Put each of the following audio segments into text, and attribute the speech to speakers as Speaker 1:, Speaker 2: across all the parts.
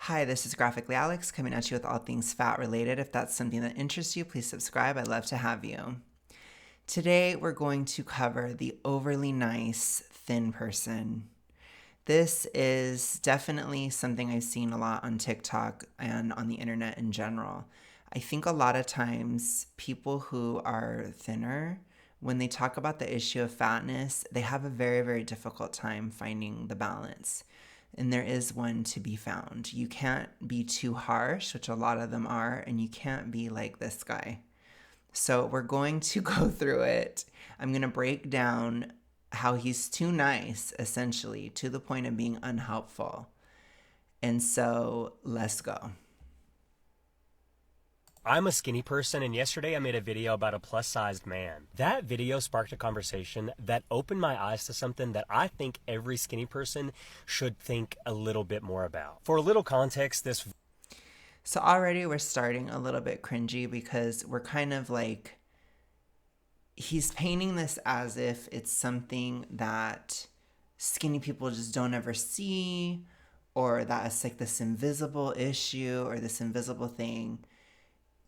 Speaker 1: Hi, this is Graphically Alex coming at you with all things fat related. If that's something that interests you, please subscribe. I'd love to have you. Today, we're going to cover the overly nice thin person. This is definitely something I've seen a lot on TikTok and on the internet in general. I think a lot of times people who are thinner, when they talk about the issue of fatness, they have a very, very difficult time finding the balance. And there is one to be found. You can't be too harsh, which a lot of them are, and you can't be like this guy. So we're going to go through it. I'm going to break down how he's too nice, essentially, to the point of being unhelpful. And so let's go.
Speaker 2: I'm a skinny person, and yesterday I made a video about a plus-sized man. That video sparked a conversation that opened my eyes to something that I think every skinny person should think a little bit more about. For a little context,
Speaker 1: So already we're starting a little bit cringy because we're kind of like, he's painting this as if it's something that skinny people just don't ever see, or that it's like this invisible issue or this invisible thing.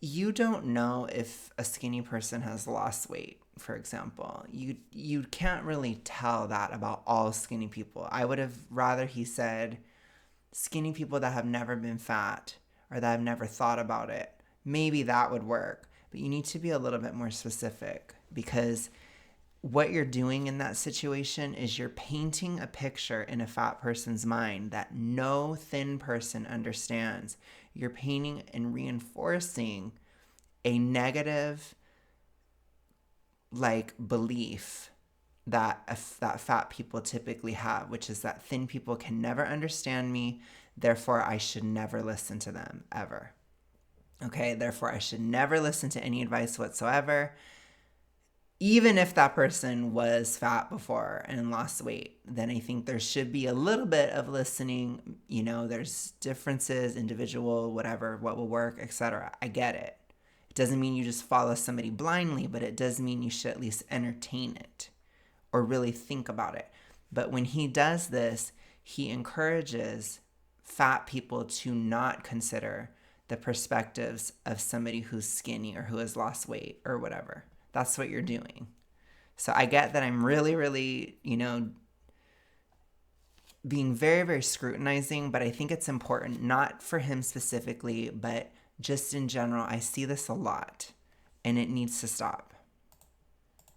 Speaker 1: You don't know if a skinny person has lost weight, for example. You can't really tell that about all skinny people. I would have rather he said skinny people that have never been fat or that have never thought about it. Maybe that would work. But you need to be a little bit more specific, because what you're doing in that situation is you're painting a picture in a fat person's mind that no thin person understands. You're painting and reinforcing a negative belief that fat people typically have, which is that thin people can never understand me, therefore I should never listen to them ever. Okay, therefore I should never listen to any advice whatsoever. Even if that person was fat before and lost weight, then I think there should be a little bit of listening. You know, there's differences, individual, whatever, what will work, etc. I get it. It doesn't mean you just follow somebody blindly, but it does mean you should at least entertain it or really think about it. But when he does this, he encourages fat people to not consider the perspectives of somebody who's skinny or who has lost weight or whatever. That's what you're doing. So I get that I'm really, really, being very, very scrutinizing, but I think it's important, not for him specifically, but just in general. I see this a lot, and it needs to stop.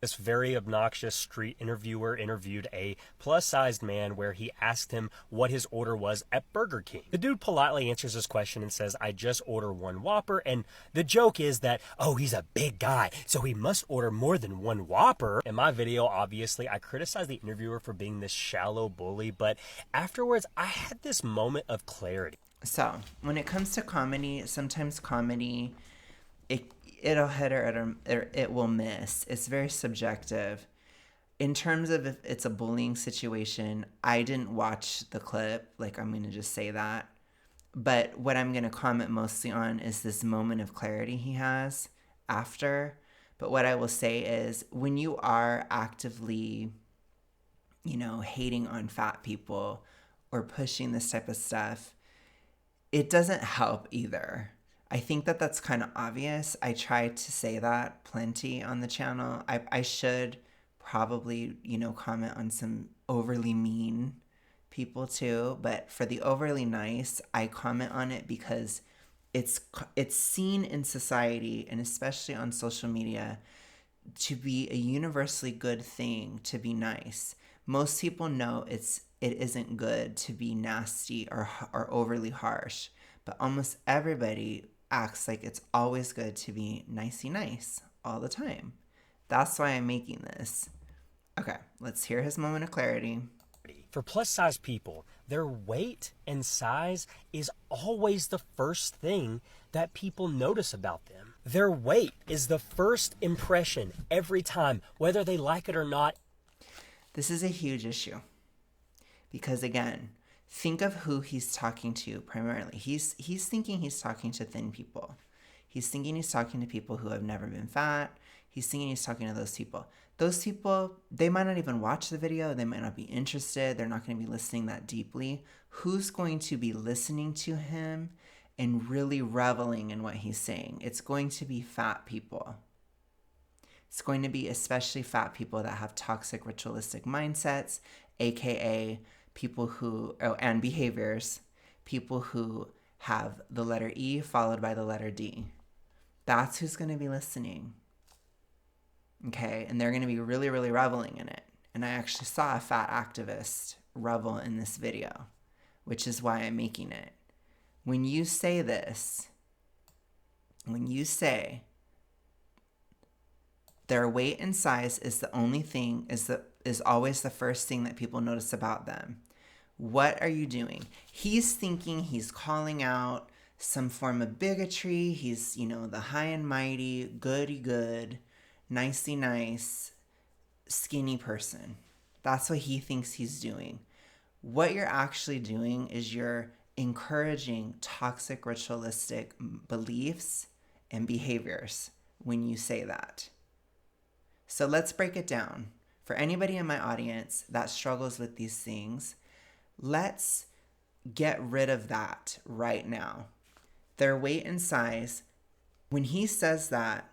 Speaker 2: this very obnoxious street interviewer interviewed a plus-sized man where he asked him what his order was at Burger King. The dude politely answers his question and says, "I just order one Whopper," and the joke is that, oh, he's a big guy, so he must order more than one Whopper. In my video, obviously, I criticized the interviewer for being this shallow bully, but afterwards, I had this moment of clarity.
Speaker 1: So when it comes to comedy, sometimes comedy, it'll hit or it will miss. It's very subjective. In terms of if it's a bullying situation, I didn't watch the clip. I'm going to just say that. But what I'm going to comment mostly on is this moment of clarity he has after. But what I will say is, when you are actively, hating on fat people or pushing this type of stuff, it doesn't help either. I think that that's kind of obvious. I try to say that plenty on the channel. I should probably, comment on some overly mean people too. But for the overly nice, I comment on it because it's seen in society, and especially on social media, to be a universally good thing to be nice. Most people know it isn't good to be nasty or overly harsh, but almost everybody acts like it's always good to be nicey nice all the time. That's why I'm making this. Okay, let's hear his moment of clarity.
Speaker 2: For plus-size people, their weight and size is always the first thing that people notice about them. Their weight is the first impression every time, whether they like it or not.
Speaker 1: This is a huge issue because, again, think of who he's talking to primarily. He's thinking he's talking to thin people. He's thinking he's talking to people who have never been fat. He's thinking he's talking to those people. Those people, they might not even watch the video. They might not be interested. They're not going to be listening that deeply. who's going to be listening to him and really reveling in what he's saying? It's going to be fat people. It's going to be especially fat people that have toxic ritualistic mindsets, aka people who, and behaviors, people who have the letter E followed by the letter D. That's who's going to be listening. Okay, and they're going to be really, really reveling in it. And I actually saw a fat activist revel in this video, which is why I'm making it. When you say this, when you say their weight and size is the only thing, is always the first thing that people notice about them. What are you doing? He's thinking he's calling out some form of bigotry. He's, the high and mighty, goody good, nicey nice, skinny person. That's what he thinks he's doing. What you're actually doing is you're encouraging toxic ritualistic beliefs and behaviors when you say that. So let's break it down. For anybody in my audience that struggles with these things, let's get rid of that right now. Their weight and size, when he says that,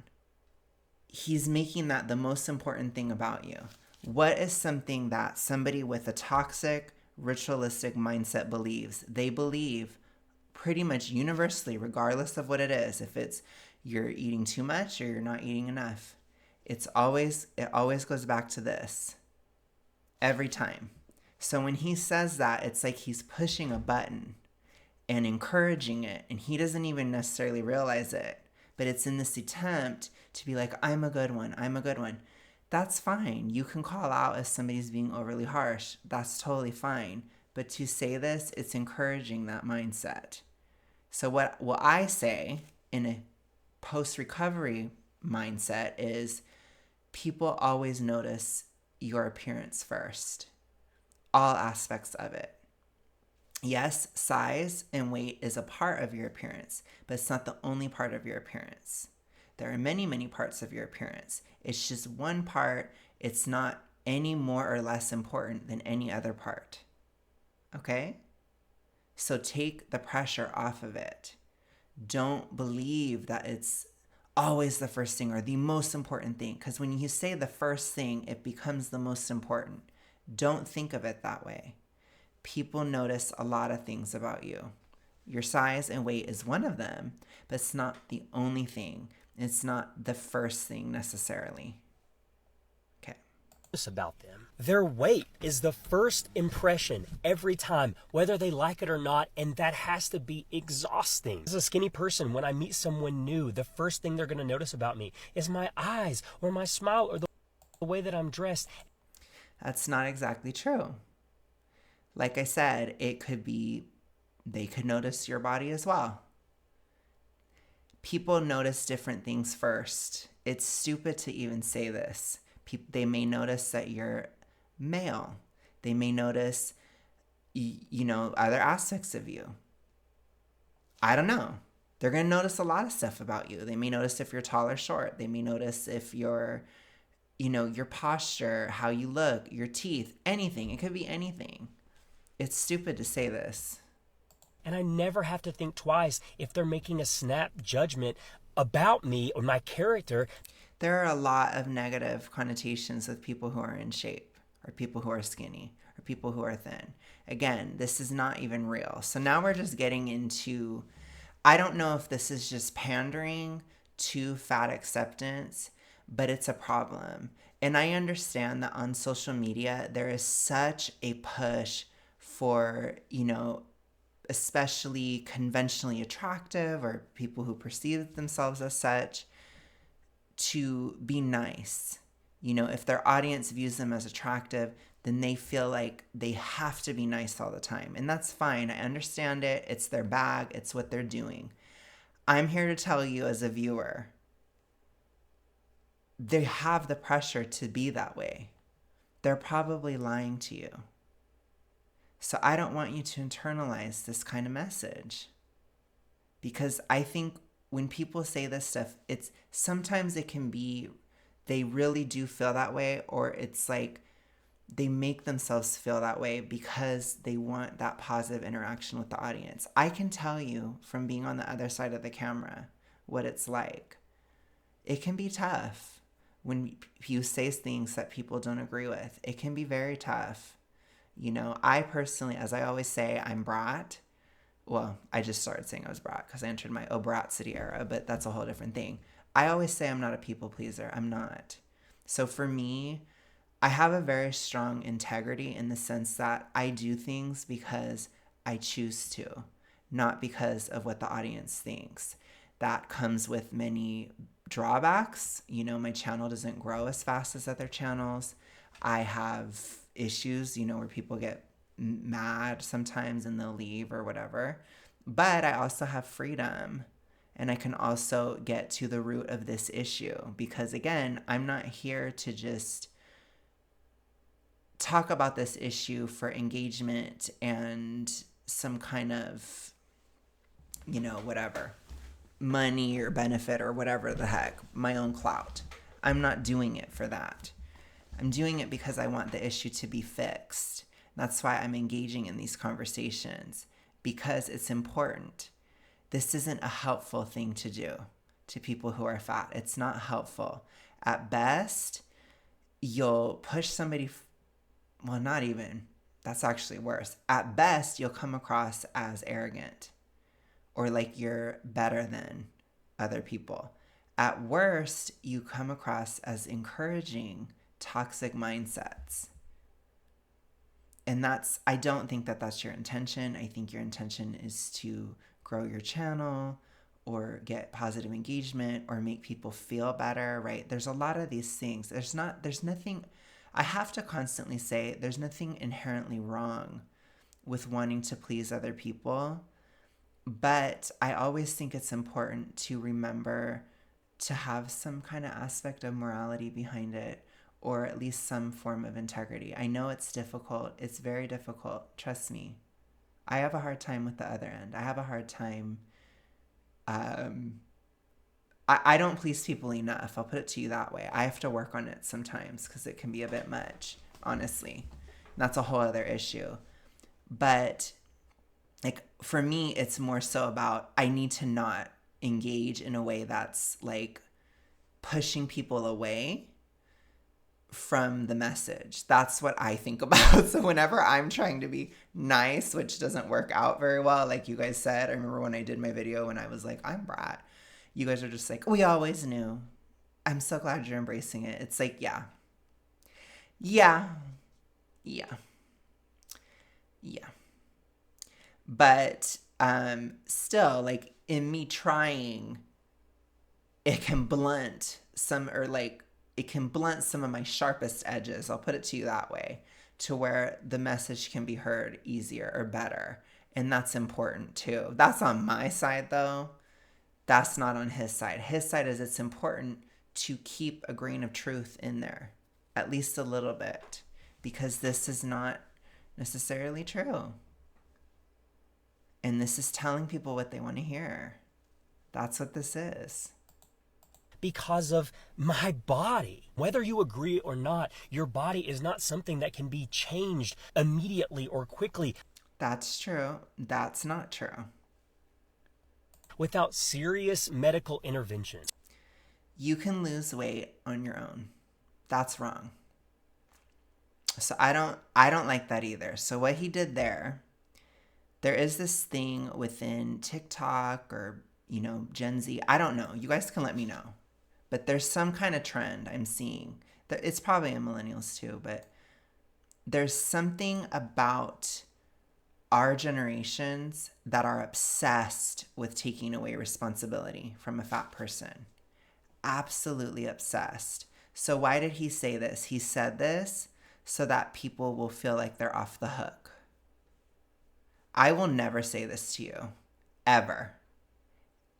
Speaker 1: he's making that the most important thing about you. What is something that somebody with a toxic ritualistic mindset believes? They believe pretty much universally, regardless of what it is, if it's you're eating too much or you're not eating enough. It always goes back to this. Every time. So when he says that, it's like he's pushing a button and encouraging it, and he doesn't even necessarily realize it. But it's in this attempt to be like, I'm a good one, I'm a good one. That's fine. You can call out if somebody's being overly harsh. That's totally fine. But to say this, it's encouraging that mindset. So what I say in a post-recovery mindset is people always notice your appearance first. All aspects of it. Yes, size and weight is a part of your appearance, but it's not the only part of your appearance. There are many, many parts of your appearance. It's just one part. It's not any more or less important than any other part. Okay? So take the pressure off of it. Don't believe that it's always the first thing or the most important thing, because when you say the first thing, it becomes the most important. Don't think of it that way. People notice a lot of things about you. Your size and weight is one of them, but it's not the only thing. It's not the first thing necessarily. Okay.
Speaker 2: About them. Their weight is the first impression every time, whether they like it or not, and that has to be exhausting. As a skinny person, when I meet someone new, the first thing they're going to notice about me is my eyes or my smile or the way that I'm dressed.
Speaker 1: That's not exactly true. Like I said, they could notice your body as well. People notice different things first. It's stupid to even say this. They may notice that you're male. They may notice, other aspects of you. I don't know. They're going to notice a lot of stuff about you. They may notice if you're tall or short. They may notice if you're, your posture, how you look, your teeth, anything. It could be anything. It's stupid to say this.
Speaker 2: And I never have to think twice if they're making a snap judgment about me or my character.
Speaker 1: There are a lot of negative connotations with people who are in shape, or people who are skinny, or people who are thin. Again, this is not even real. So now we're just getting into, I don't know if this is just pandering to fat acceptance, but it's a problem. And I understand that on social media, there is such a push for, especially conventionally attractive or people who perceive themselves as such, to be nice. If their audience views them as attractive, then they feel like they have to be nice all the time. And that's fine. I understand it. It's their bag. It's what they're doing. I'm here to tell you as a viewer, they have the pressure to be that way. They're probably lying to you. So I don't want you to internalize this kind of message. Because I think when people say this stuff, sometimes it can be, they really do feel that way, or it's like, they make themselves feel that way because they want that positive interaction with the audience. I can tell you from being on the other side of the camera what it's like. It can be tough when you say things that people don't agree with. It can be very tough. You know, I personally, as I always say, I'm brat. Well, I just started saying I was brat because I entered my brat-city era, but that's a whole different thing. I always say I'm not a people pleaser. I'm not. So for me, I have a very strong integrity in the sense that I do things because I choose to, not because of what the audience thinks. That comes with many drawbacks. You know, my channel doesn't grow as fast as other channels. I have issues, you know, where people get mad sometimes and they'll leave or whatever. But I also have freedom, and I can also get to the root of this issue because, again, I'm not here to just talk about this issue for engagement and some kind of, you know, whatever, money or benefit or whatever the heck, my own clout. I'm not doing it for that. I'm doing it because I want the issue to be fixed. That's why I'm engaging in these conversations, because it's important. This isn't a helpful thing to do to people who are fat. It's not helpful. At best, you'll push somebody, well, not even, that's actually worse. At best, you'll come across as arrogant or like you're better than other people. At worst, you come across as encouraging toxic mindsets. And I don't think that that's your intention. I think your intention is to grow your channel or get positive engagement or make people feel better, right? There's a lot of these things. There's nothing, I have to constantly say, there's nothing inherently wrong with wanting to please other people. But I always think it's important to remember to have some kind of aspect of morality behind it, or at least some form of integrity. I know it's difficult. It's very difficult. Trust me. I have a hard time with the other end. I have a hard time. I don't please people enough. I'll put it to you that way. I have to work on it sometimes because it can be a bit much, honestly. That's a whole other issue. But like for me, it's more so about I need to not engage in a way that's like pushing people away from the message. That's what I think about. So whenever I'm trying to be nice, which doesn't work out very well, like you guys said, I remember when I did my video when I was like, I'm brat. You guys are just like, we always knew. I'm so glad you're embracing it. It's like, yeah. Yeah. Yeah. Yeah. But still, like in me trying, it can blunt some, or like it can blunt some of my sharpest edges. I'll put it to you that way, to where the message can be heard easier or better. And that's important too. That's on my side though. That's not on his side. His side is it's important to keep a grain of truth in there, at least a little bit, because this is not necessarily true. And this is telling people what they want to hear. That's what this is.
Speaker 2: Because of my body. Whether you agree or not, your body is not something that can be changed immediately or quickly.
Speaker 1: That's true. That's not true.
Speaker 2: Without serious medical intervention.
Speaker 1: You can lose weight on your own. That's wrong. So I don't like that either. So what he did there is this thing within TikTok or, you know, Gen Z. I don't know. You guys can let me know. But there's some kind of trend I'm seeing. It's probably in millennials too, but there's something about our generations that are obsessed with taking away responsibility from a fat person. Absolutely obsessed. So why did he say this? He said this so that people will feel like they're off the hook. I will never say this to you. Ever.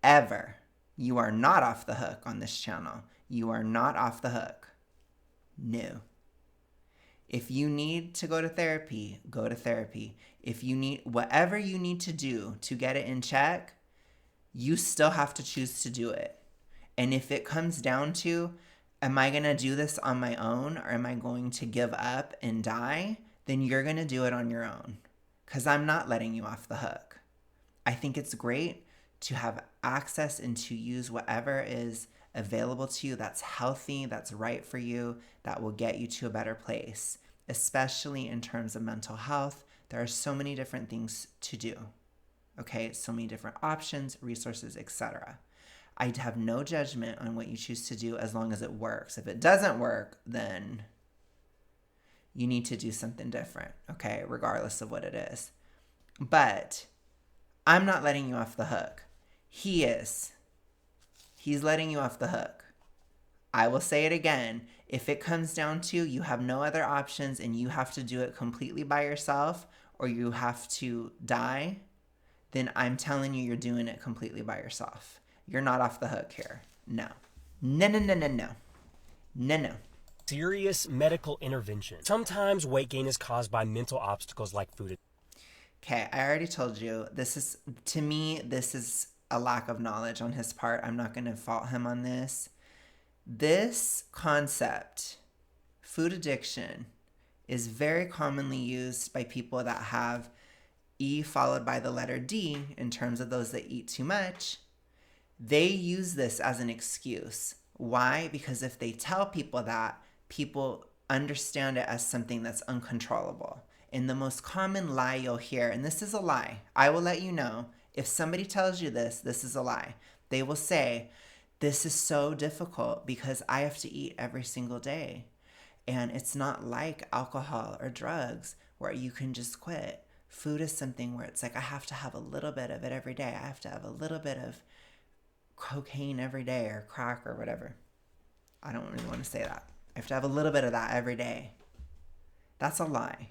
Speaker 1: Ever. You are not off the hook on this channel. You are not off the hook. No. If you need to go to therapy, go to therapy. If you need whatever you need to do to get it in check, you still have to choose to do it. And if it comes down to am I going to do this on my own, or am I going to give up and die? Then you're going to do it on your own, because I'm not letting you off the hook. I think it's great to have access and to use whatever is available to you that's healthy, that's right for you, that will get you to a better place, especially in terms of mental health. There are so many different things to do. Okay, so many different options, resources, etc. I have no judgment on what you choose to do as long as it works. If it doesn't work, then you need to do something different, okay, regardless of what it is. But I'm not letting you off the hook. He is. He's letting you off the hook. I will say it again. If it comes down to you have no other options and you have to do it completely by yourself, or you have to die, then I'm telling you, you're doing it completely by yourself. You're not off the hook here. No. No, no, no, no, no. No, no.
Speaker 2: Serious medical intervention. Sometimes weight gain is caused by mental obstacles like food.
Speaker 1: Okay, I already told you, to me, this is a lack of knowledge on his part. I'm not going to fault him on this. This concept, food addiction, is very commonly used by people that have E followed by the letter D in terms of those that eat too much. They use this as an excuse. Why? Because if they tell people that, people understand it as something that's uncontrollable. And the most common lie you'll hear, and this is a lie, I will let you know, if somebody tells you this, this is a lie. They will say, this is so difficult because I have to eat every single day. And it's not like alcohol or drugs where you can just quit. Food is something where it's like, I have to have a little bit of it every day. I have to have a little bit of cocaine every day, or crack, or whatever. I don't really want to say that. I have to have a little bit of that every day. That's a lie.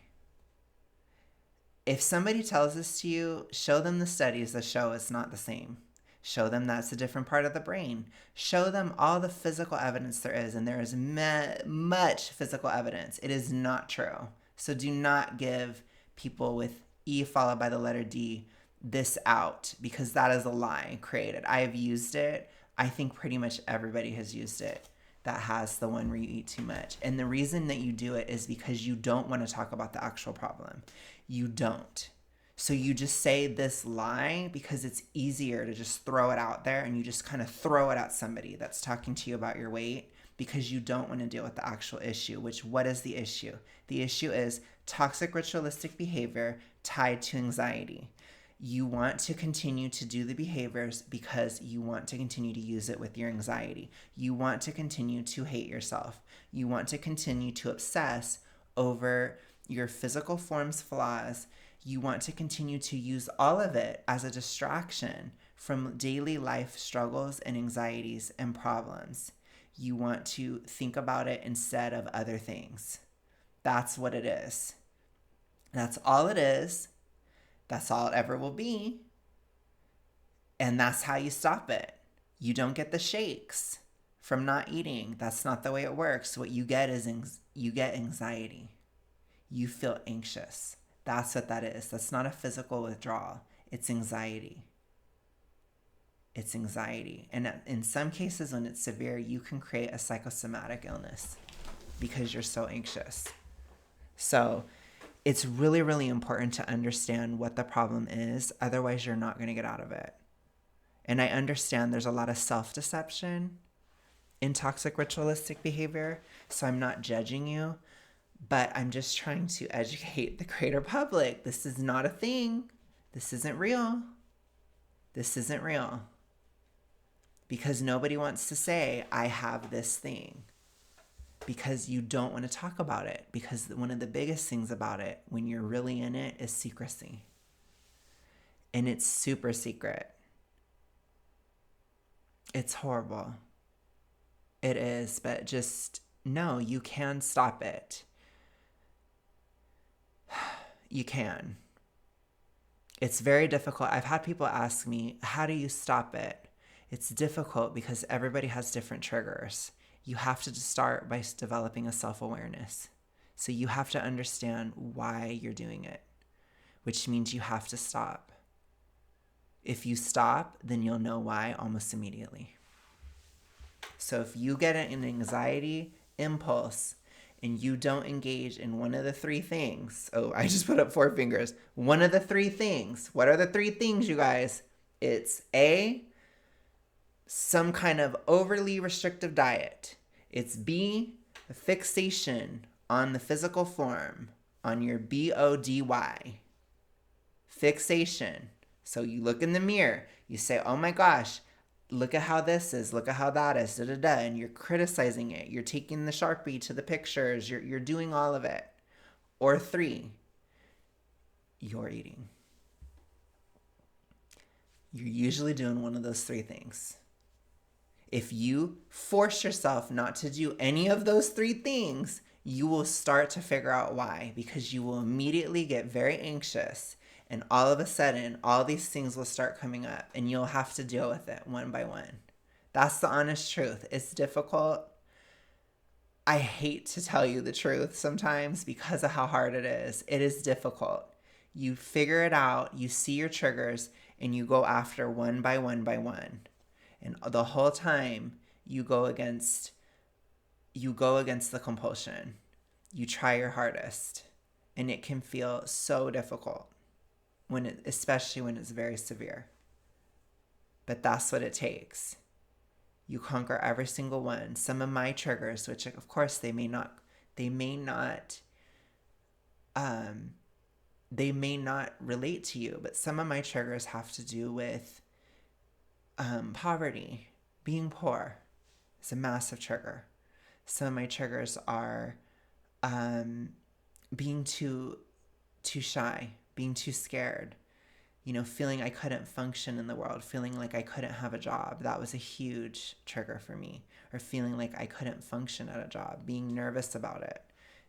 Speaker 1: If somebody tells this to you, show them the studies that show it's not the same. Show them that's a different part of the brain. Show them all the physical evidence there is, and there is much physical evidence. It is not true. So do not give people with E followed by the letter D this out, because that is a lie created. I have used it. I think pretty much everybody has used it that has the one where you eat too much. And the reason that you do it is because you don't want to talk about the actual problem. You don't. So you just say this lie because it's easier to just throw it out there, and you just kind of throw it at somebody that's talking to you about your weight because you don't want to deal with the actual issue, which, what is the issue? The issue is toxic ritualistic behavior tied to anxiety. You want to continue to do the behaviors because you want to continue to use it with your anxiety. You want to continue to hate yourself. You want to continue to obsess over your physical form's flaws. You want to continue to use all of it as a distraction from daily life struggles and anxieties and problems. You want to think about it instead of other things. That's what it is. That's all it is. That's all it ever will be. And that's how you stop it. You don't get the shakes from not eating. That's not the way it works. What you get is you get anxiety. You feel anxious. That's what that is. That's not a physical withdrawal. It's anxiety. It's anxiety. And in some cases, when it's severe, you can create a psychosomatic illness because you're so anxious. So it's really, really important to understand what the problem is. Otherwise, you're not going to get out of it. And I understand there's a lot of self-deception in toxic ritualistic behavior. So I'm not judging you, but I'm just trying to educate the greater public. This is not a thing. This isn't real. This isn't real. Because nobody wants to say, I have this thing. Because you don't want to talk about it. Because one of the biggest things about it, when you're really in it, is secrecy. And it's super secret. It's horrible. It is, but just no, you can stop it. You can. It's very difficult. I've had people ask me, how do you stop it? It's difficult because everybody has different triggers. You have to start by developing a self-awareness. So you have to understand why you're doing it, which means you have to stop. If you stop, then you'll know why almost immediately. So So if you get an anxiety impulse and you don't engage in one of the three things, oh, I just put up 4 fingers. One of the three things. What are the 3 things, you guys? It's A, some kind of overly restrictive diet. It's B, a fixation on the physical form, on your BODY. Fixation. So you look in the mirror, you say, oh my gosh, look at how this is, look at how that is, da da da, and you're criticizing it. You're taking the Sharpie to the pictures, you're doing all of it. Or 3, you're eating. You're usually doing one of those 3 things. If you force yourself not to do any of those 3 things, you will start to figure out why, because you will immediately get very anxious, and all of a sudden, all these things will start coming up, and you'll have to deal with it one by one. That's the honest truth. It's difficult. I hate to tell you the truth sometimes because of how hard it is. It is difficult. You figure it out, you see your triggers, and you go after one by one by one. And the whole time you go against the compulsion. You try your hardest, and it can feel so difficult especially when it's very severe. But that's what it takes. You conquer every single one. Some of my triggers, which of course they may not relate to you, but some of my triggers have to do with poverty. Being poor is a massive trigger. Some of my triggers are being too shy, being too scared, feeling I couldn't function in the world, feeling like I couldn't have a job. That was a huge trigger for me. Or feeling like I couldn't function at a job, being nervous about it,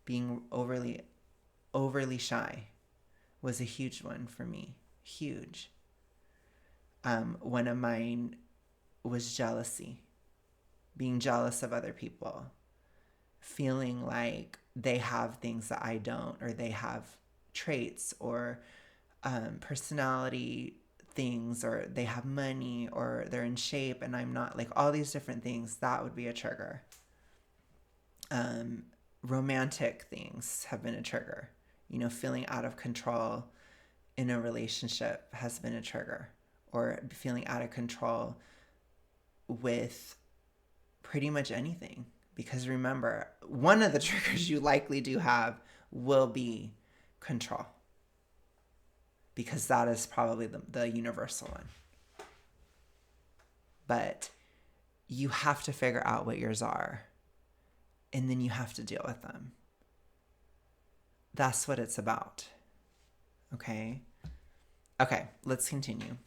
Speaker 1: being overly shy was a huge one for me. Huge. One of mine was jealousy, being jealous of other people, feeling like they have things that I don't, or they have traits or personality things, or they have money, or they're in shape and I'm not, like all these different things. That would be a trigger. Romantic things have been a trigger. Feeling out of control in a relationship has been a trigger, or feeling out of control with pretty much anything. Because remember, one of the triggers you likely do have will be control, because that is probably the universal one. But you have to figure out what yours are, and then you have to deal with them. That's what it's about. Okay, let's continue.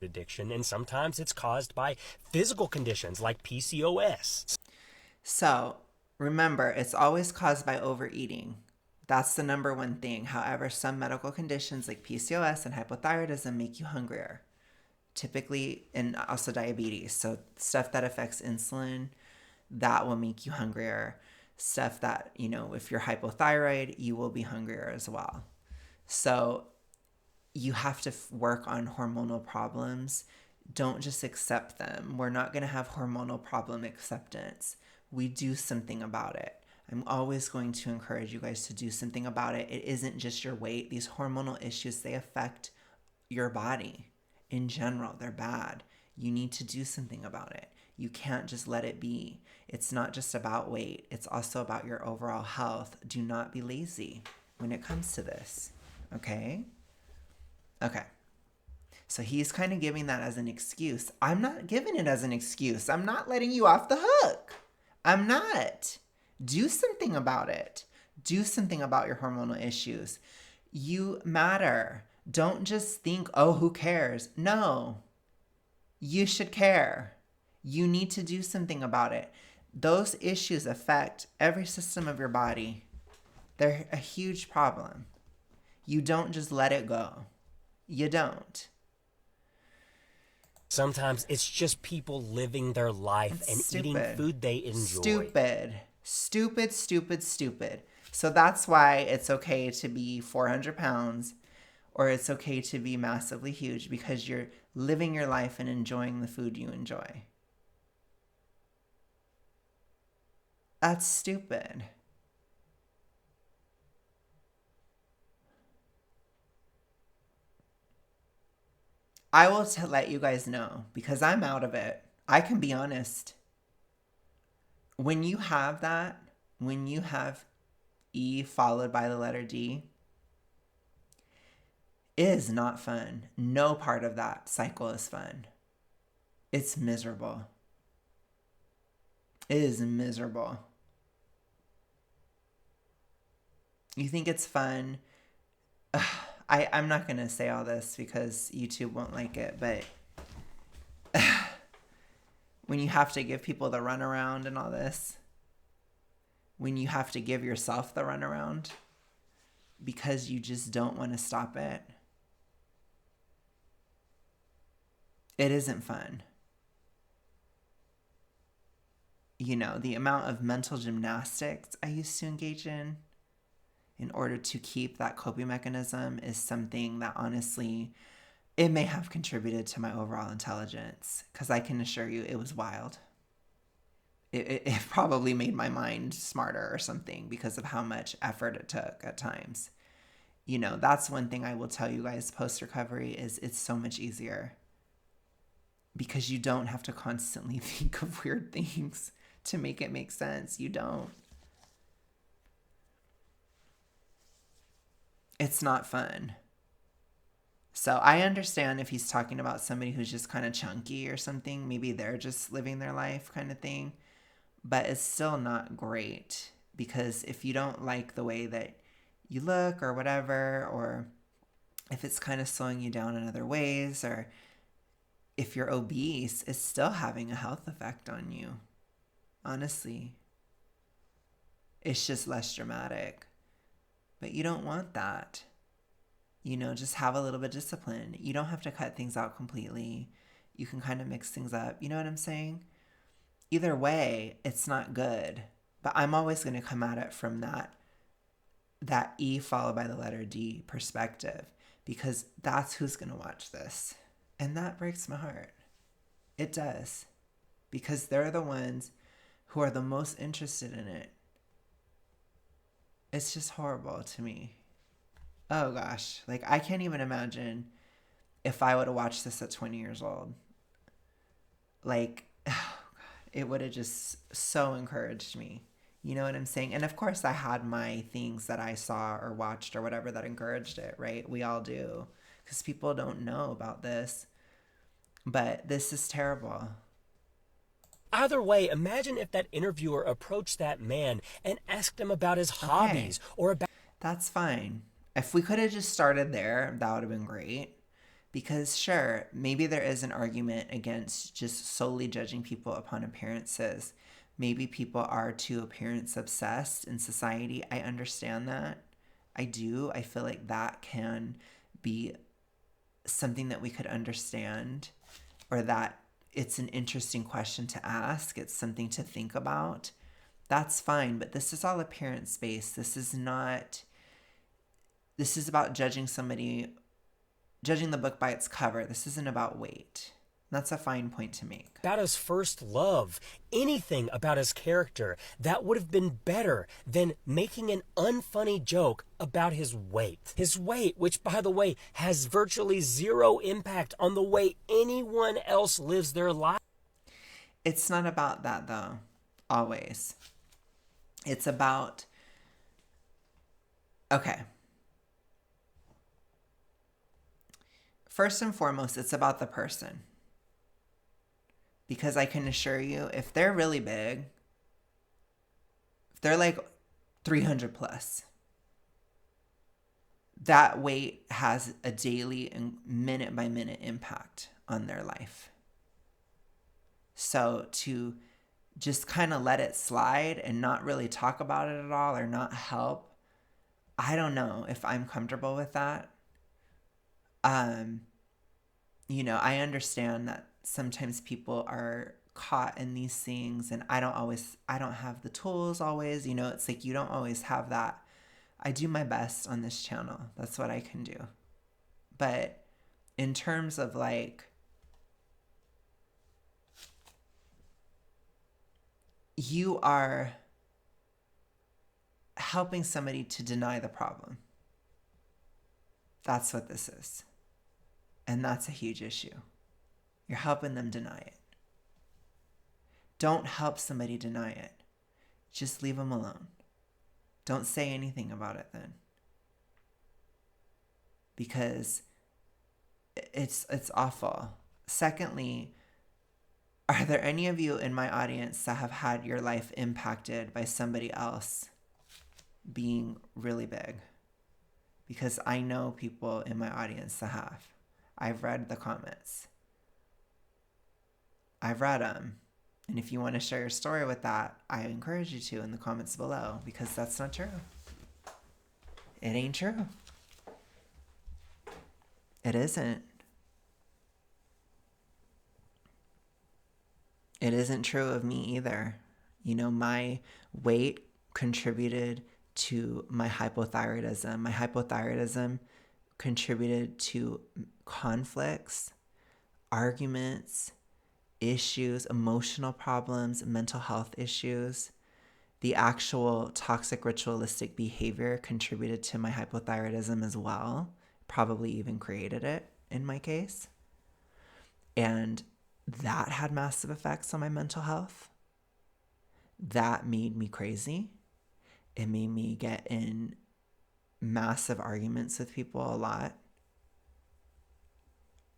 Speaker 2: Addiction, and sometimes it's caused by physical conditions like PCOS.
Speaker 1: So remember, it's always caused by overeating. That's the number one thing. However, some medical conditions like PCOS and hypothyroidism make you hungrier. Typically, and also diabetes. So stuff that affects insulin, that will make you hungrier. Stuff that, if you're hypothyroid, you will be hungrier as well. So you have to work on hormonal problems. Don't just accept them. We're not going to have hormonal problem acceptance. We do something about it. I'm always going to encourage you guys to do something about it. It isn't just your weight. These hormonal issues, they affect your body in general. They're bad. You need to do something about it. You can't just let it be. It's not just about weight. It's also about your overall health. Do not be lazy when it comes to this. Okay? Okay. So he's kind of giving that as an excuse. I'm not giving it as an excuse. I'm not letting you off the hook. I'm not. Do something about it. Do something about your hormonal issues. You matter. Don't just think, oh, who cares? No. You should care. You need to do something about it. Those issues affect every system of your body. They're a huge problem. You don't just let it go. You don't.
Speaker 2: Sometimes it's just people living their life and eating food they enjoy.
Speaker 1: Stupid. So that's why it's okay to be 400 pounds, or it's okay to be massively huge, because you're living your life and enjoying the food you enjoy. That's stupid. I will let you guys know because I'm out of it. I can be honest. When you have that, when you have E followed by the letter D, it is not fun. No part of that cycle is fun. It's miserable. It is miserable. You think it's fun? I'm not going to say all this because YouTube won't like it, but when you have to give people the runaround and all this, when you have to give yourself the runaround because you just don't want to stop it, it isn't fun. You know, the amount of mental gymnastics I used to engage in order to keep that coping mechanism is something that honestly, it may have contributed to my overall intelligence because I can assure you it was wild. It probably made my mind smarter or something because of how much effort it took at times. You know, that's one thing I will tell you guys post-recovery is it's so much easier because you don't have to constantly think of weird things to make it make sense. You don't. It's not fun. So I understand if he's talking about somebody who's just kind of chunky or something. Maybe they're just living their life kind of thing. But it's still not great because if you don't like the way that you look or whatever, or if it's kind of slowing you down in other ways, or if you're obese, it's still having a health effect on you. Honestly, it's just less dramatic. But you don't want that. You know, just have a little bit of discipline. You don't have to cut things out completely. You can kind of mix things up. You know what I'm saying? Either way, it's not good. But I'm always going to come at it from that E followed by the letter D perspective because that's who's going to watch this. And that breaks my heart. It does. Because they're the ones who are the most interested in it. It's just horrible to me. Oh gosh, like I can't even imagine if I would have watched this at 20 years old. Like, oh God, it would have just so encouraged me. You know what I'm saying? And of course, I had my things that I saw or watched or whatever that encouraged it, right? We all do. Because people don't know about this. But this is terrible.
Speaker 2: Either way, imagine if that interviewer approached that man and asked him about his hobbies or about.
Speaker 1: That's fine. If we could have just started there, that would have been great. Because, sure, maybe there is an argument against just solely judging people upon appearances. Maybe people are too appearance obsessed in society. I understand that. I do. I feel like that can be something that we could understand, or that it's an interesting question to ask. It's something to think about. That's fine. But this is all appearance based. This is about judging somebody, judging the book by its cover. This isn't about weight. That's a fine point to make.
Speaker 2: About his first love, anything about his character that would have been better than making an unfunny joke about his weight. His weight, which, by the way, has virtually zero impact on the way anyone else lives their life.
Speaker 1: It's not about that, though, always. It's about, okay. First and foremost, it's about the person. Because I can assure you, if they're really big, if they're like 300 plus, that weight has a daily and minute by minute impact on their life. So to just kind of let it slide and not really talk about it at all or not help, I don't know if I'm comfortable with that. You know, I understand that sometimes people are caught in these things and I don't have the tools always, you know, it's like you don't always have that. I do my best on this channel. That's what I can do. But in terms of like, you are helping somebody to deny the problem. That's what this is. And that's a huge issue. You're helping them deny it. Don't help somebody deny it. Just leave them alone. Don't say anything about it then. Because it's awful. Secondly, are there any of you in my audience that have had your life impacted by somebody else being really big? Because I know people in my audience that have. I've read the comments. I've read them. And if you want to share your story with that, I encourage you to in the comments below, because that's not true. It ain't true. It isn't. It isn't true of me either. You know, my weight contributed to my hypothyroidism. My hypothyroidism contributed to conflicts, arguments, issues, emotional problems, mental health issues. The actual toxic ritualistic behavior contributed to my hypothyroidism as well, probably even created it in my case. And that had massive effects on my mental health. That made me crazy. It made me get in massive arguments with people a lot.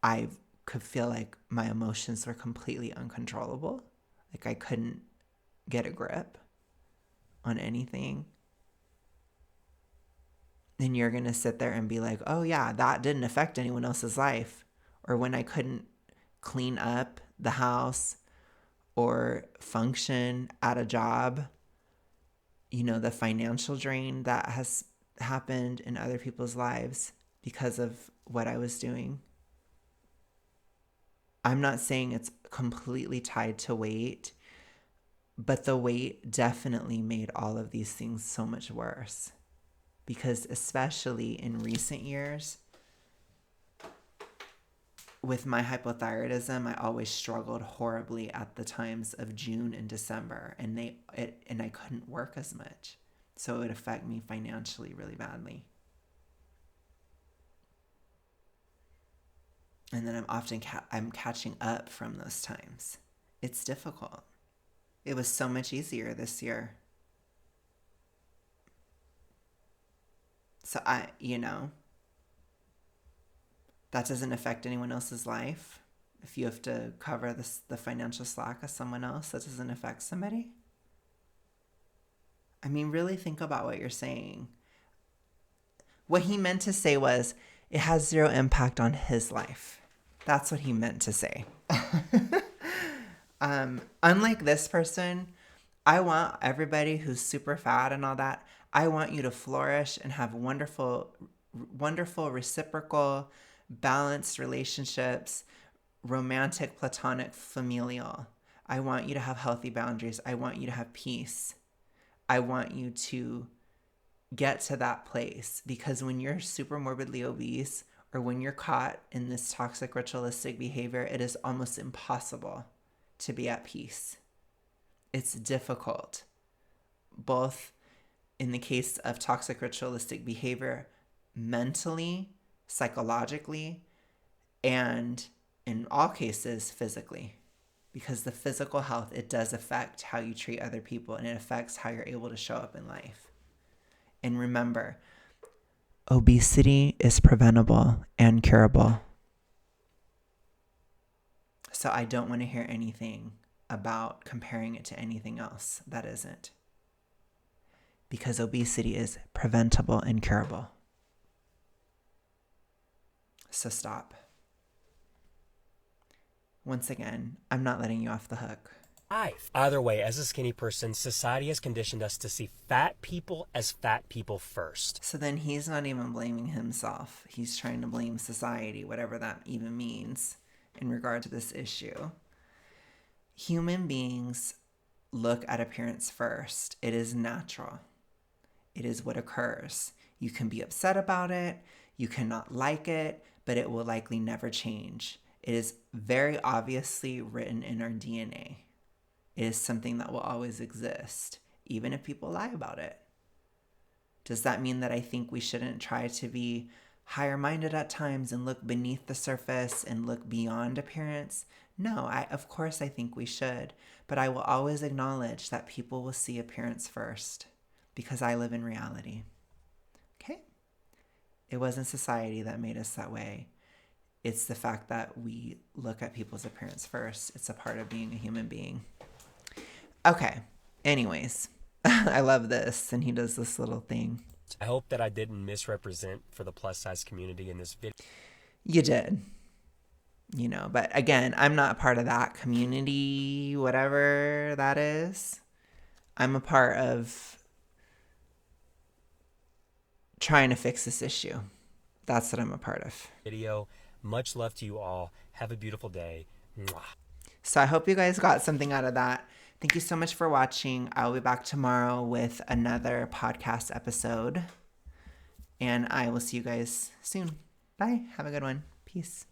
Speaker 1: I could feel like my emotions were completely uncontrollable. Like I couldn't get a grip on anything. And you're going to sit there and be like, oh yeah, that didn't affect anyone else's life. Or when I couldn't clean up the house or function at a job, you know, the financial drain that has happened in other people's lives because of what I was doing. I'm not saying it's completely tied to weight, but the weight definitely made all of these things so much worse. Because especially in recent years, with my hypothyroidism, I always struggled horribly at the times of June and December, and I couldn't work as much. So it would affect me financially really badly. And then I'm catching up from those times. It's difficult. It was so much easier this year. So that doesn't affect anyone else's life. If you have to cover the financial slack of someone else, that doesn't affect somebody. I mean, really think about what you're saying. What he meant to say was, it has zero impact on his life. That's what he meant to say. Unlike this person, I want everybody who's super fat and all that, I want you to flourish and have wonderful, reciprocal, balanced relationships, romantic, platonic, familial. I want you to have healthy boundaries. I want you to have peace. I want you to get to that place, because when you're super morbidly obese or when you're caught in this toxic ritualistic behavior, it is almost impossible to be at peace. It's difficult, both in the case of toxic ritualistic behavior, mentally, psychologically, and in all cases, physically. Because the physical health, it does affect how you treat other people, and it affects how you're able to show up in life. And remember, obesity is preventable and curable. So I don't want to hear anything about comparing it to anything else that isn't. Because obesity is preventable and curable. So stop. Once again, I'm not letting you off the hook.
Speaker 2: Either way, as a skinny person, society has conditioned us to see fat people as fat people first.
Speaker 1: So then he's not even blaming himself. He's trying to blame society, whatever that even means in regard to this issue. Human beings look at appearance first. It is natural. It is what occurs. You can be upset about it. You cannot like it, but it will likely never change. It is very obviously written in our DNA. It is something that will always exist, even if people lie about it. Does that mean that I think we shouldn't try to be higher minded at times and look beneath the surface and look beyond appearance? No, of course I think we should, but I will always acknowledge that people will see appearance first because I live in reality. Okay? It wasn't society that made us that way. It's the fact that we look at people's appearance first. It's a part of being a human being. Okay. Anyways, I love this. And he does this little thing.
Speaker 2: I hope that I didn't misrepresent for the plus size community in this video.
Speaker 1: You did. You know, but again, I'm not part of that community, whatever that is. I'm a part of trying to fix this issue. That's what I'm a part of.
Speaker 2: Video. Much love to you all. Have a beautiful day. Mwah.
Speaker 1: So I hope you guys got something out of that. Thank you so much for watching. I'll be back tomorrow with another podcast episode. And I will see you guys soon. Bye. Have a good one. Peace.